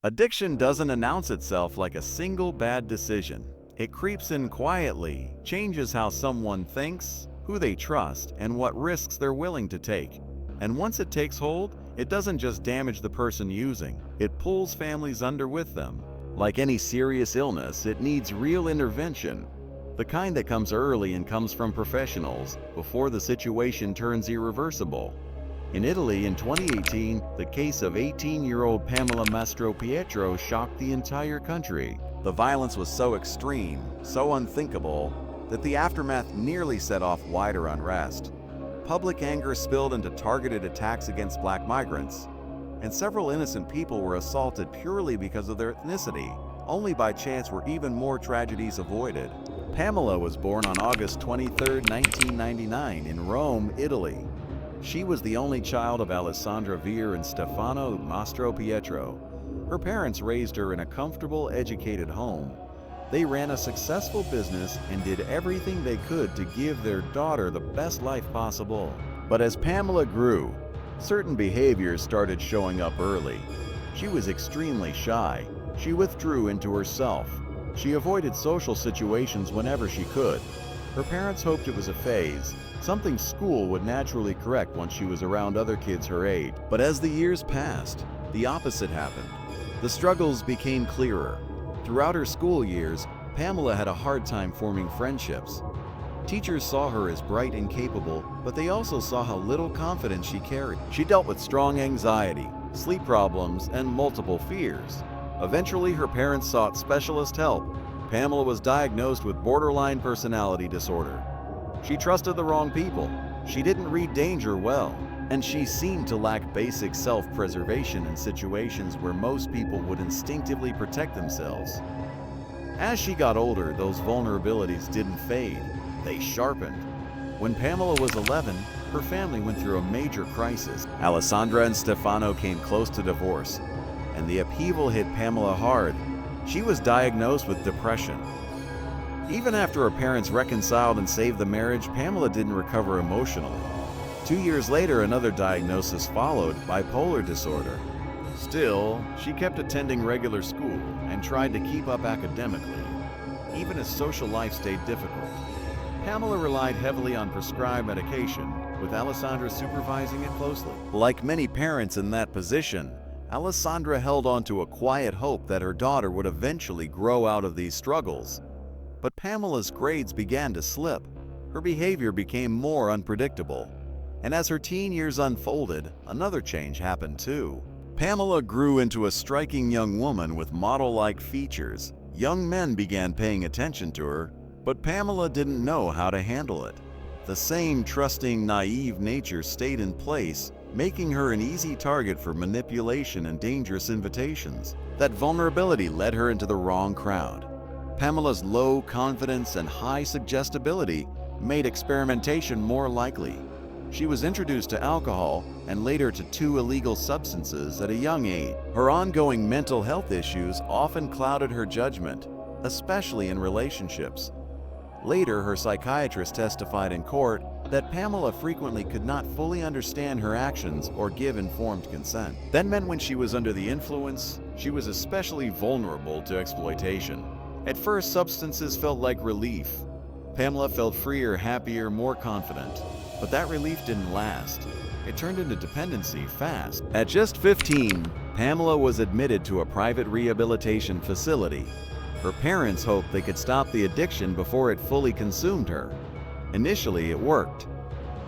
Addiction doesn't announce itself like a single bad decision. It creeps in quietly, changes how someone thinks, who they trust, and what risks they're willing to take. And once it takes hold, it doesn't just damage the person using, it pulls families under with them. Like any serious illness, it needs real intervention, the kind that comes early and comes from professionals, before the situation turns irreversible. In Italy in 2018, the case of 18-year-old Pamela Mastropietro shocked the entire country. The violence was so extreme, so unthinkable, that the aftermath nearly set off wider unrest. Public anger spilled into targeted attacks against black migrants, and several innocent people were assaulted purely because of their ethnicity. Only by chance were even more tragedies avoided. Pamela was born on August 23, 1999 in Rome, Italy. She was the only child of Alessandra Veer and Stefano Mastropietro. Her parents raised her in a comfortable, educated home. They ran a successful business and did everything they could to give their daughter the best life possible. But as Pamela grew, certain behaviors started showing up early. She was extremely shy. She withdrew into herself. She avoided social situations whenever she could. Her parents hoped it was a phase, something school would naturally correct once she was around other kids her age. But as the years passed, the opposite happened. The struggles became clearer. Throughout her school years, Pamela had a hard time forming friendships. Teachers saw her as bright and capable, but they also saw how little confidence she carried. She dealt with strong anxiety, sleep problems, and multiple fears. Eventually, her parents sought specialist help. Pamela was diagnosed with borderline personality disorder. She trusted the wrong people. She didn't read danger well, and she seemed to lack basic self-preservation in situations where most people would instinctively protect themselves. As she got older, those vulnerabilities didn't fade. They sharpened. When Pamela was 11, her family went through a major crisis. Alessandra and Stefano came close to divorce, and the upheaval hit Pamela hard. She was diagnosed with depression. Even after her parents reconciled and saved the marriage, Pamela didn't recover emotionally. 2 years later, another diagnosis followed: bipolar disorder. Still, she kept attending regular school and tried to keep up academically, even as social life stayed difficult. Pamela relied heavily on prescribed medication, with Alessandra supervising it closely. Like many parents in that position, Alessandra held on to a quiet hope that her daughter would eventually grow out of these struggles. But Pamela's grades began to slip. Her behavior became more unpredictable. And as her teen years unfolded, another change happened too. Pamela grew into a striking young woman with model-like features. Young men began paying attention to her, but Pamela didn't know how to handle it. The same trusting, naive nature stayed in place, making her an easy target for manipulation and dangerous invitations. That vulnerability led her into the wrong crowd. Pamela's low confidence and high suggestibility made experimentation more likely. She was introduced to alcohol and later to 2 illegal substances at a young age. Her ongoing mental health issues often clouded her judgment, especially in relationships. Later, her psychiatrist testified in court that Pamela frequently could not fully understand her actions or give informed consent. That meant when she was under the influence, she was especially vulnerable to exploitation. At first, substances felt like relief. Pamela felt freer, happier, more confident. But that relief didn't last. It turned into dependency fast. At just 15, Pamela was admitted to a private rehabilitation facility. Her parents hoped they could stop the addiction before it fully consumed her. Initially, it worked.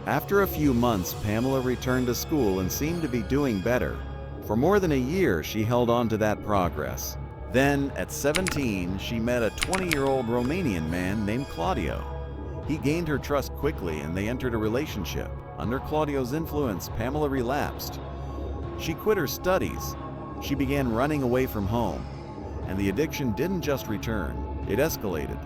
After a few months, Pamela returned to school and seemed to be doing better. For more than a year, she held on to that progress. Then, at 17, she met a 20-year-old Romanian man named Claudio. He gained her trust quickly and they entered a relationship. Under Claudio's influence, Pamela relapsed. She quit her studies. She began running away from home. And the addiction didn't just return, it escalated.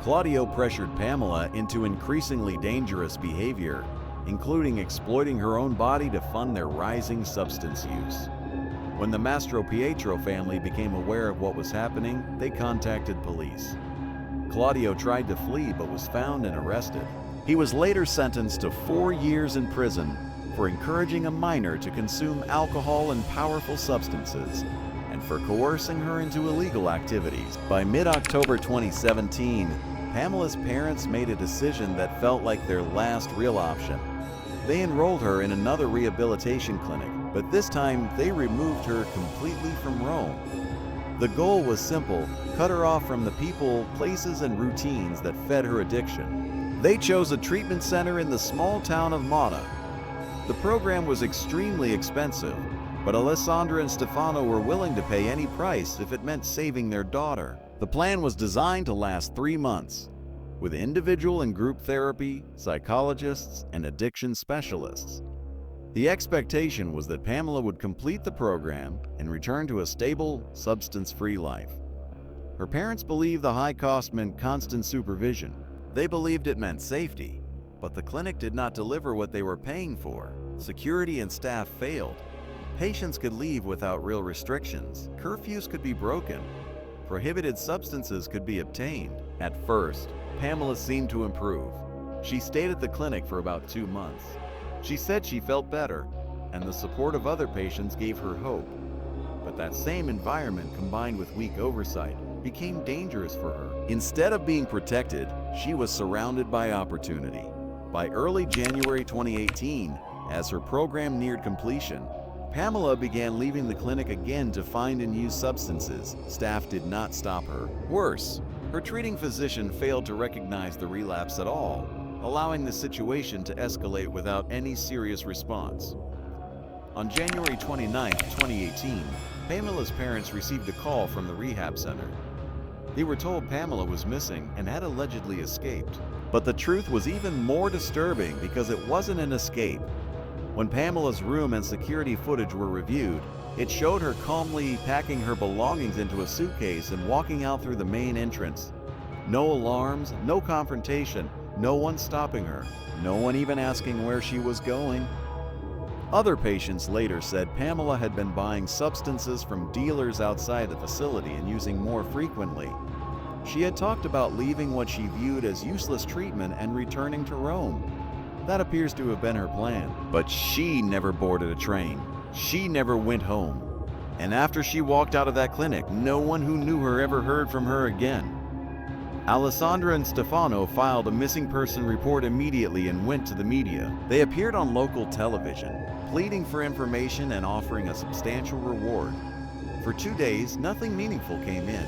Claudio pressured Pamela into increasingly dangerous behavior, including exploiting her own body to fund their rising substance use. When the Mastropietro family became aware of what was happening, they contacted police. Claudio tried to flee but was found and arrested. He was later sentenced to 4 years in prison for encouraging a minor to consume alcohol and powerful substances, and and for coercing her into illegal activities. By mid-October 2017, Pamela's parents made a decision that felt like their last real option. They enrolled her in another rehabilitation clinic, but this time they removed her completely from Rome. The goal was simple: cut her off from the people, places, and routines that fed her addiction. They chose a treatment center in the small town of Macerata. The program was extremely expensive, but Alessandra and Stefano were willing to pay any price if it meant saving their daughter. The plan was designed to last 3 months, with individual and group therapy, psychologists, and addiction specialists. The expectation was that Pamela would complete the program and return to a stable, substance-free life. Her parents believed the high cost meant constant supervision. They believed it meant safety, but the clinic did not deliver what they were paying for. Security and staff failed. Patients could leave without real restrictions. Curfews could be broken. Prohibited substances could be obtained. At first, Pamela seemed to improve. She stayed at the clinic for about 2 months. She said she felt better, and the support of other patients gave her hope. But that same environment, combined with weak oversight, became dangerous for her. Instead of being protected, she was surrounded by opportunity. By early January 2018, as her program neared completion, Pamela began leaving the clinic again to find and use substances. Staff did not stop her. Worse, her treating physician failed to recognize the relapse at all, allowing the situation to escalate without any serious response. On January 29, 2018, Pamela's parents received a call from the rehab center. They were told Pamela was missing and had allegedly escaped. But the truth was even more disturbing because it wasn't an escape. When Pamela's room and security footage were reviewed, it showed her calmly packing her belongings into a suitcase and walking out through the main entrance. No alarms, no confrontation, no one stopping her, no one even asking where she was going. Other patients later said Pamela had been buying substances from dealers outside the facility and using more frequently. She had talked about leaving what she viewed as useless treatment and returning to Rome. That appears to have been her plan. But she never boarded a train. She never went home. And after she walked out of that clinic, no one who knew her ever heard from her again. Alessandra and Stefano filed a missing person report immediately and went to the media. They appeared on local television, pleading for information and offering a substantial reward. For 2 days, nothing meaningful came in.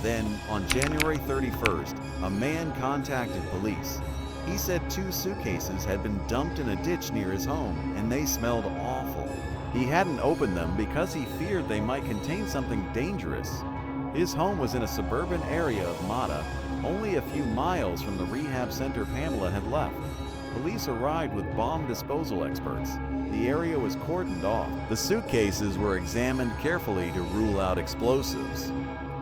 Then, on January 31st, a man contacted police. He said 2 suitcases had been dumped in a ditch near his home, and they smelled awful. He hadn't opened them because he feared they might contain something dangerous. His home was in a suburban area of Macerata, only a few miles from the rehab center Pamela had left. Police arrived with bomb disposal experts. The area was cordoned off. The suitcases were examined carefully to rule out explosives.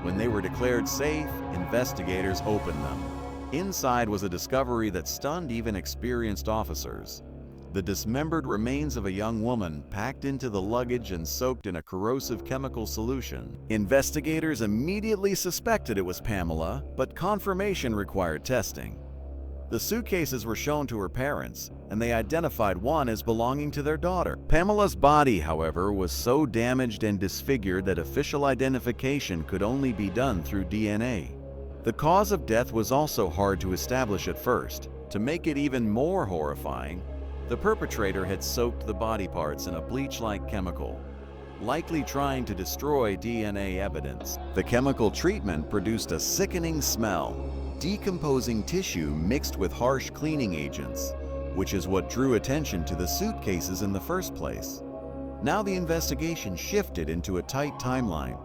When they were declared safe, investigators opened them. Inside was a discovery that stunned even experienced officers. The dismembered remains of a young woman packed into the luggage and soaked in a corrosive chemical solution. Investigators immediately suspected it was Pamela, but confirmation required testing. The suitcases were shown to her parents, and they identified one as belonging to their daughter. Pamela's body, however, was so damaged and disfigured that official identification could only be done through DNA. The cause of death was also hard to establish at first. To make it even more horrifying, the perpetrator had soaked the body parts in a bleach-like chemical, likely trying to destroy DNA evidence. The chemical treatment produced a sickening smell, decomposing tissue mixed with harsh cleaning agents, which is what drew attention to the suitcases in the first place. Now the investigation shifted into a tight timeline.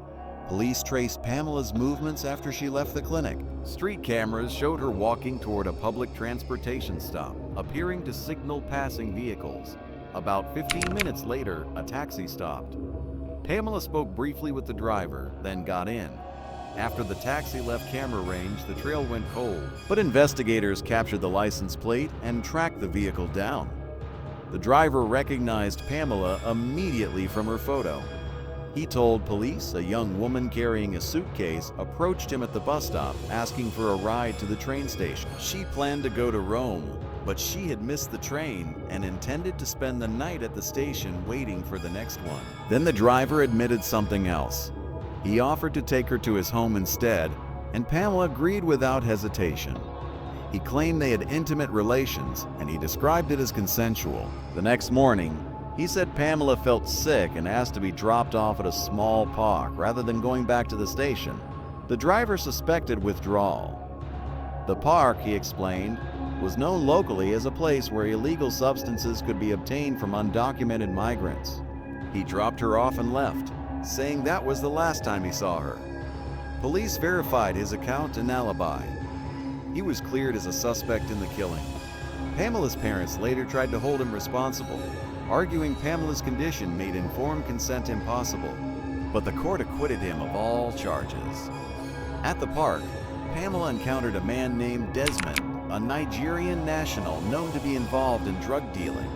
Police traced Pamela's movements after she left the clinic. Street cameras showed her walking toward a public transportation stop, appearing to signal passing vehicles. About 15 minutes later, a taxi stopped. Pamela spoke briefly with the driver, then got in. After the taxi left camera range, the trail went cold, but investigators captured the license plate and tracked the vehicle down. The driver recognized Pamela immediately from her photo. He told police a young woman carrying a suitcase approached him at the bus stop, asking for a ride to the train station. She planned to go to Rome, but she had missed the train and intended to spend the night at the station waiting for the next one. Then the driver admitted something else. He offered to take her to his home instead, and Pamela agreed without hesitation. He claimed they had intimate relations, and he described it as consensual. The next morning, he said Pamela felt sick and asked to be dropped off at a small park rather than going back to the station. The driver suspected withdrawal. The park, he explained, was known locally as a place where illegal substances could be obtained from undocumented migrants. He dropped her off and left, saying that was the last time he saw her. Police verified his account and alibi. He was cleared as a suspect in the killing. Pamela's parents later tried to hold him responsible, arguing Pamela's condition made informed consent impossible, but the court acquitted him of all charges. At the park, Pamela encountered a man named Desmond, a Nigerian national known to be involved in drug dealing.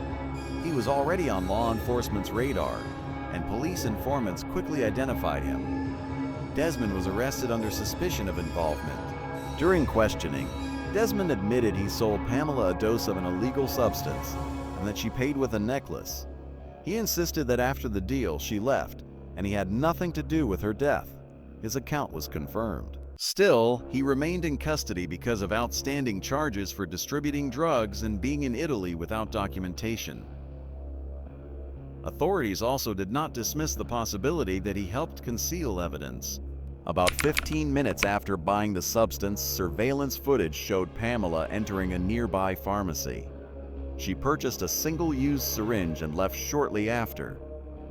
He was already on law enforcement's radar, and police informants quickly identified him. Desmond was arrested under suspicion of involvement. During questioning, Desmond admitted he sold Pamela a dose of an illegal substance and that she paid with a necklace. He insisted that after the deal, she left, and he had nothing to do with her death. His account was confirmed. Still, he remained in custody because of outstanding charges for distributing drugs and being in Italy without documentation. Authorities also did not dismiss the possibility that he helped conceal evidence. About 15 minutes after buying the substance, surveillance footage showed Pamela entering a nearby pharmacy. She purchased a single-use syringe and left shortly after.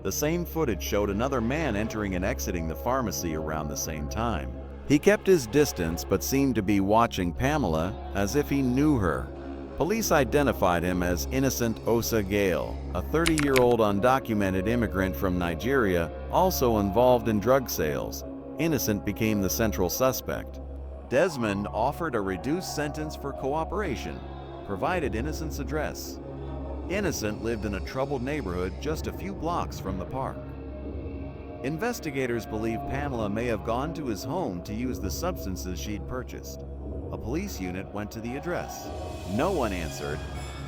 The same footage showed another man entering and exiting the pharmacy around the same time. He kept his distance but seemed to be watching Pamela as if he knew her. Police identified him as Innocent Oseghale, a 30-year-old undocumented immigrant from Nigeria, also involved in drug sales. Innocent became the central suspect. Desmond offered a reduced sentence for cooperation, provided Innocent's address. Innocent lived in a troubled neighborhood just a few blocks from the park. Investigators believe Pamela may have gone to his home to use the substances she'd purchased. A police unit went to the address. No one answered,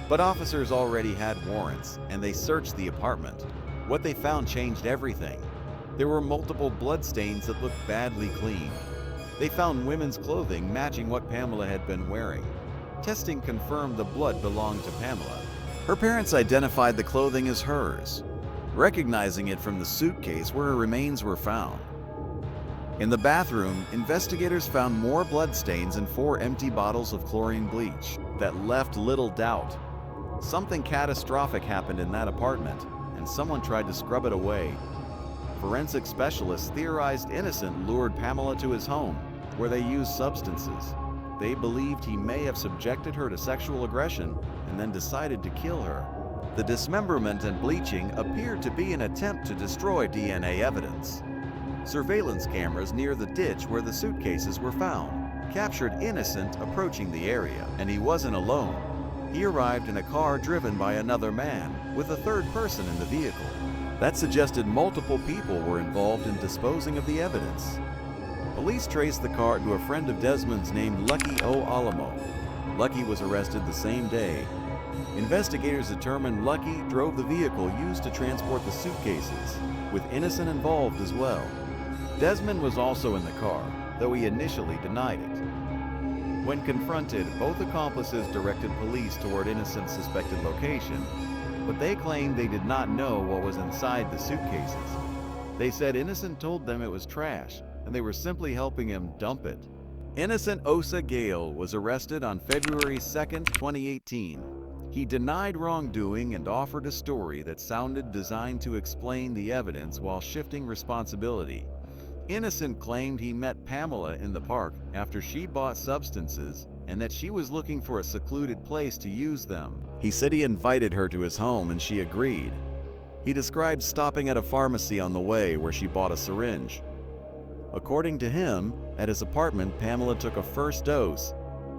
but officers already had warrants, and they searched the apartment. What they found changed everything. There were multiple bloodstains that looked badly clean. They found women's clothing matching what Pamela had been wearing. Testing confirmed the blood belonged to Pamela. Her parents identified the clothing as hers, recognizing it from the suitcase where her remains were found. In the bathroom, investigators found more bloodstains and 4 empty bottles of chlorine bleach that left little doubt. Something catastrophic happened in that apartment, and someone tried to scrub it away. Forensic specialists theorized Innocent lured Pamela to his home, where they used substances. They believed he may have subjected her to sexual aggression and then decided to kill her. The dismemberment and bleaching appeared to be an attempt to destroy DNA evidence. Surveillance cameras near the ditch where the suitcases were found captured Innocent approaching the area, and he wasn't alone. He arrived in a car driven by another man, with a third person in the vehicle. That suggested multiple people were involved in disposing of the evidence. Police traced the car to a friend of Desmond's named Lucky O. Alamo. Lucky was arrested the same day. Investigators determined Lucky drove the vehicle used to transport the suitcases, with Innocent involved as well. Desmond was also in the car, though he initially denied it. When confronted, both accomplices directed police toward Innocent's suspected location, but they claimed they did not know what was inside the suitcases. They said Innocent told them it was trash, and they were simply helping him dump it. Innocent Oseghale was arrested on February 2, 2018. He denied wrongdoing and offered a story that sounded designed to explain the evidence while shifting responsibility. Innocent claimed he met Pamela in the park after she bought substances and that she was looking for a secluded place to use them. He said he invited her to his home and she agreed. He described stopping at a pharmacy on the way where she bought a syringe. According to him, at his apartment, Pamela took a first dose,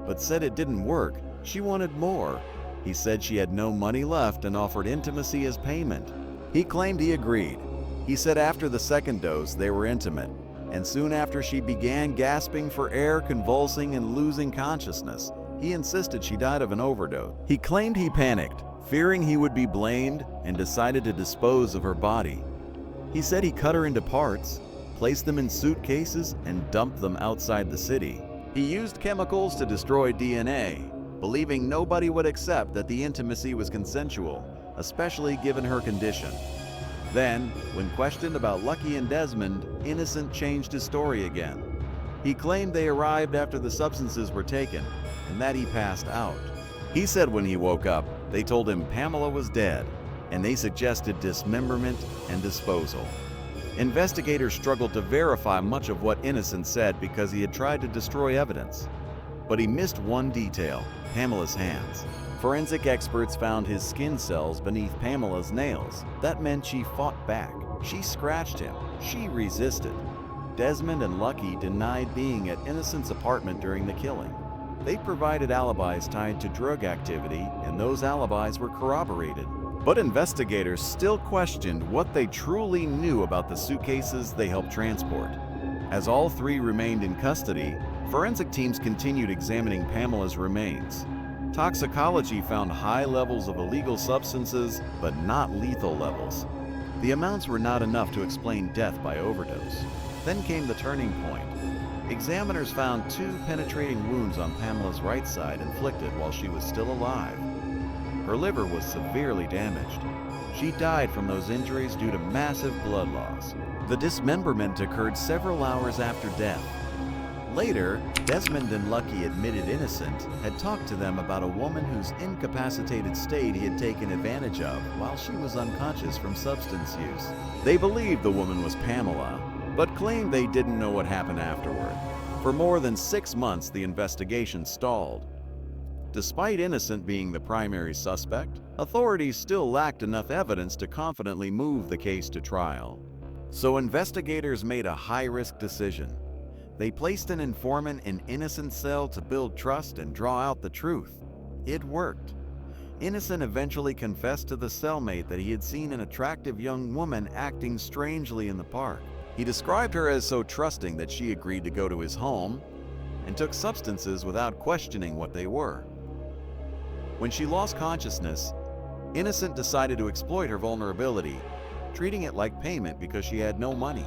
but said it didn't work. She wanted more. He said she had no money left and offered intimacy as payment. He claimed he agreed. He said after the second dose, they were intimate, and soon after she began gasping for air, convulsing, and losing consciousness. He insisted she died of an overdose. He claimed he panicked, fearing he would be blamed, and decided to dispose of her body. He said he cut her into parts, placed them in suitcases, and dumped them outside the city. He used chemicals to destroy DNA, believing nobody would accept that the intimacy was consensual, especially given her condition. Then, when questioned about Lucky and Desmond, Innocent changed his story again. He claimed they arrived after the substances were taken and that he passed out. He said when he woke up, they told him Pamela was dead, and they suggested dismemberment and disposal. Investigators struggled to verify much of what Innocent said because he had tried to destroy evidence. But he missed one detail: Pamela's hands. Forensic experts found his skin cells beneath Pamela's nails. That meant she fought back. She scratched him. She resisted. Desmond and Lucky denied being at Innocent's apartment during the killing. They provided alibis tied to drug activity, and those alibis were corroborated. But investigators still questioned what they truly knew about the suitcases they helped transport. As all three remained in custody, forensic teams continued examining Pamela's remains. Toxicology found high levels of illegal substances, but not lethal levels. The amounts were not enough to explain death by overdose. Then came the turning point. Examiners found 2 penetrating wounds on Pamela's right side inflicted while she was still alive. Her liver was severely damaged. She died from those injuries due to massive blood loss. The dismemberment occurred several hours after death. Later, Desmond and Lucky admitted Innocent had talked to them about a woman whose incapacitated state he had taken advantage of while she was unconscious from substance use. They believed the woman was Pamela, but claimed they didn't know what happened afterward. For more than 6 months, the investigation stalled. Despite Innocent being the primary suspect, authorities still lacked enough evidence to confidently move the case to trial. So investigators made a high-risk decision. They placed an informant in Innocent's cell to build trust and draw out the truth. It worked. Innocent eventually confessed to the cellmate that he had seen an attractive young woman acting strangely in the park. He described her as so trusting that she agreed to go to his home and took substances without questioning what they were. When she lost consciousness, Innocent decided to exploit her vulnerability, treating it like payment because she had no money.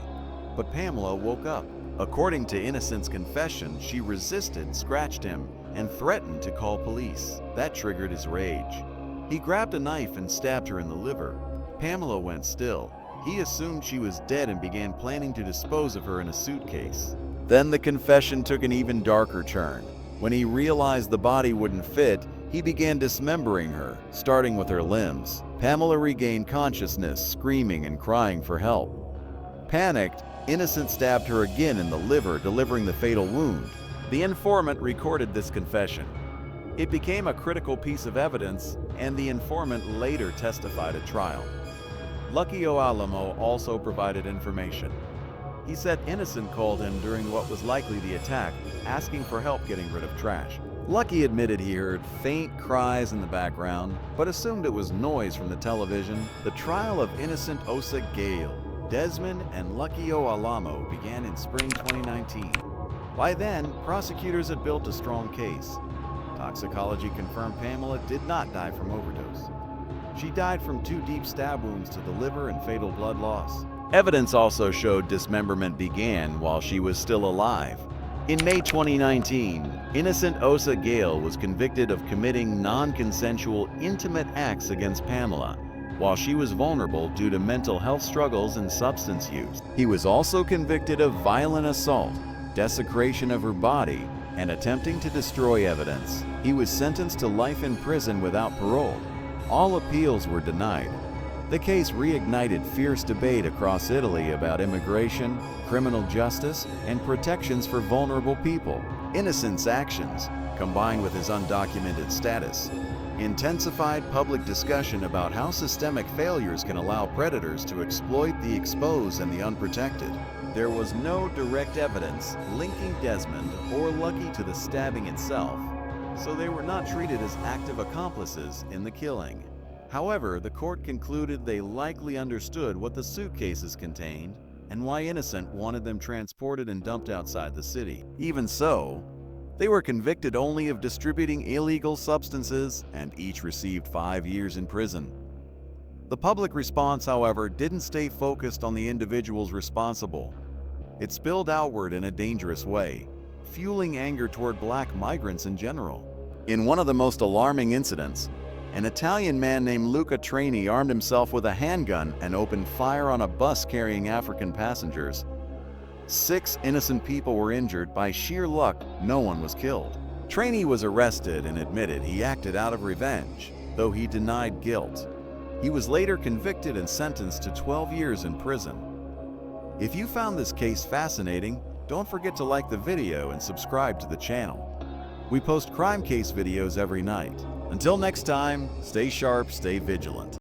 But Pamela woke up. According to Innocent's confession, she resisted, scratched him, and threatened to call police. That triggered his rage. He grabbed a knife and stabbed her in the liver. Pamela went still. He assumed she was dead and began planning to dispose of her in a suitcase. Then the confession took an even darker turn. When he realized the body wouldn't fit, he began dismembering her, starting with her limbs. Pamela regained consciousness, screaming and crying for help. Panicked, Innocent stabbed her again in the liver, delivering the fatal wound. The informant recorded this confession. It became a critical piece of evidence, and the informant later testified at trial. Lucky Oalamo also provided information. He said Innocent called him during what was likely the attack, asking for help getting rid of trash. Lucky admitted he heard faint cries in the background, but assumed it was noise from the television. The trial of Innocent Oseghale, Desmond, and Lucky Oalamo began in spring 2019. By then, prosecutors had built a strong case. Toxicology confirmed Pamela did not die from overdose. She died from 2 deep stab wounds to the liver and fatal blood loss. Evidence also showed dismemberment began while she was still alive. In May 2019, Innocent Oseghale was convicted of committing non-consensual intimate acts against Pamela while she was vulnerable due to mental health struggles and substance use. He was also convicted of violent assault, desecration of her body, and attempting to destroy evidence. He was sentenced to life in prison without parole. All appeals were denied. The case reignited fierce debate across Italy about immigration, criminal justice, and protections for vulnerable people. Innocent's actions, combined with his undocumented status, intensified public discussion about how systemic failures can allow predators to exploit the exposed and the unprotected. There was no direct evidence linking Desmond or Lucky to the stabbing itself, so they were not treated as active accomplices in the killing. However, the court concluded they likely understood what the suitcases contained and why Innocent wanted them transported and dumped outside the city. Even so, they were convicted only of distributing illegal substances and each received 5 years in prison. The public response, however, didn't stay focused on the individuals responsible. It spilled outward in a dangerous way, fueling anger toward black migrants in general. In one of the most alarming incidents, an Italian man named Luca Traini armed himself with a handgun and opened fire on a bus carrying African passengers. 6 innocent people were injured. By sheer luck, no one was killed. Traini was arrested and admitted he acted out of revenge, though he denied guilt. He was later convicted and sentenced to 12 years in prison. If you found this case fascinating, don't forget to like the video and subscribe to the channel. We post crime case videos every night. Until next time, stay sharp, stay vigilant.